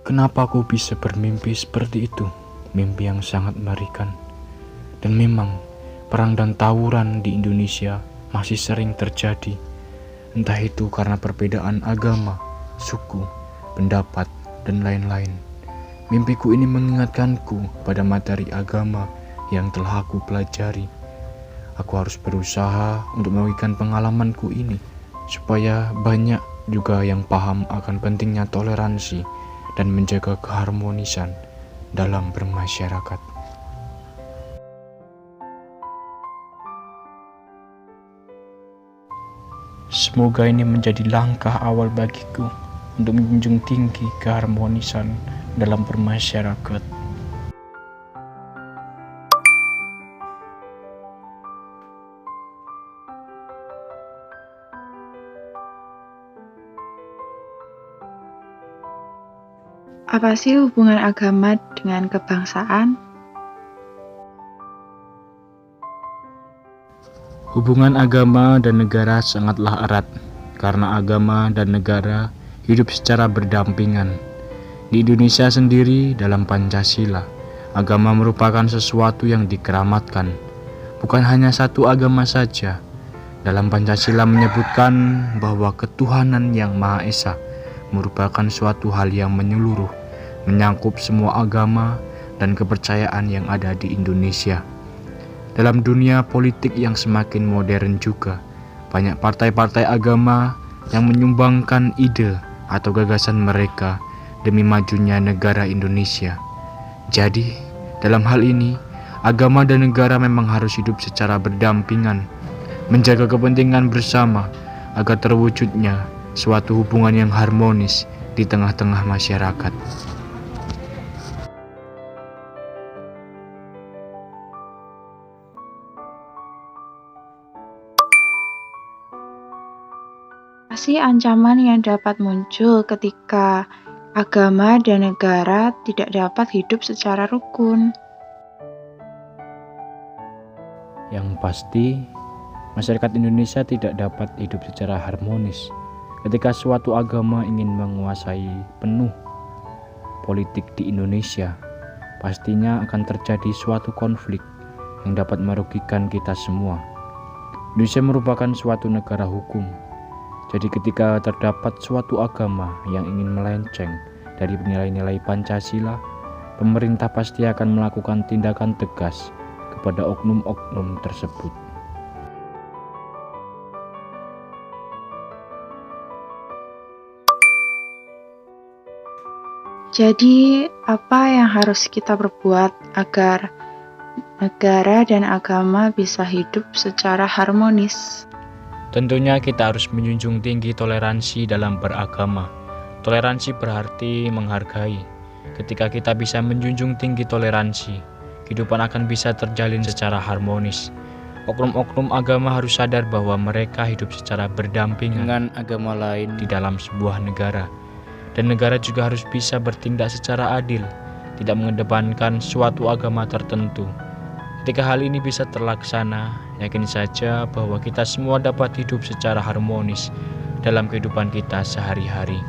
Kenapa aku bisa bermimpi seperti itu? Mimpi yang sangat mengerikan. Dan memang, perang dan tawuran di Indonesia masih sering terjadi. Entah itu karena perbedaan agama, suku, pendapat, dan lain-lain. Mimpiku ini mengingatkanku pada materi agama yang telah aku pelajari. Aku harus berusaha untuk membagikan pengalamanku ini, supaya banyak juga yang paham akan pentingnya toleransi dan menjaga keharmonisan dalam bermasyarakat. Semoga ini menjadi langkah awal bagiku untuk menjunjung tinggi keharmonisan dalam bermasyarakat. Apa sih hubungan agama dengan kebangsaan? Hubungan agama dan negara sangatlah erat, karena agama dan negara hidup secara berdampingan. Di Indonesia sendiri, dalam Pancasila, agama merupakan sesuatu yang dikeramatkan. Bukan hanya satu agama saja. Dalam Pancasila menyebutkan bahwa ketuhanan yang Maha Esa merupakan suatu hal yang menyeluruh, menyangkup semua agama dan kepercayaan yang ada di Indonesia. Dalam dunia politik yang semakin modern juga, banyak partai-partai agama yang menyumbangkan ide atau gagasan mereka demi majunya negara Indonesia. Jadi, dalam hal ini, agama dan negara memang harus hidup secara berdampingan, menjaga kepentingan bersama agar terwujudnya suatu hubungan yang harmonis di tengah-tengah masyarakat. Apa sih ancaman yang dapat muncul ketika agama dan negara tidak dapat hidup secara rukun? Yang pasti, masyarakat Indonesia tidak dapat hidup secara harmonis ketika suatu agama ingin menguasai penuh politik di Indonesia. Pastinya akan terjadi suatu konflik yang dapat merugikan kita semua. Indonesia merupakan suatu negara hukum. Jadi ketika terdapat suatu agama yang ingin melenceng dari nilai-nilai Pancasila, pemerintah pasti akan melakukan tindakan tegas kepada oknum-oknum tersebut. Jadi, apa yang harus kita perbuat agar negara dan agama bisa hidup secara harmonis? Tentunya kita harus menjunjung tinggi toleransi dalam beragama. Toleransi berarti menghargai. Ketika kita bisa menjunjung tinggi toleransi, kehidupan akan bisa terjalin secara harmonis. Oknum-oknum agama harus sadar bahwa mereka hidup secara berdampingan dengan agama lain di dalam sebuah negara. Dan negara juga harus bisa bertindak secara adil, tidak mengedepankan suatu agama tertentu. Ketika hal ini bisa terlaksana, yakin saja bahwa kita semua dapat hidup secara harmonis dalam kehidupan kita sehari-hari.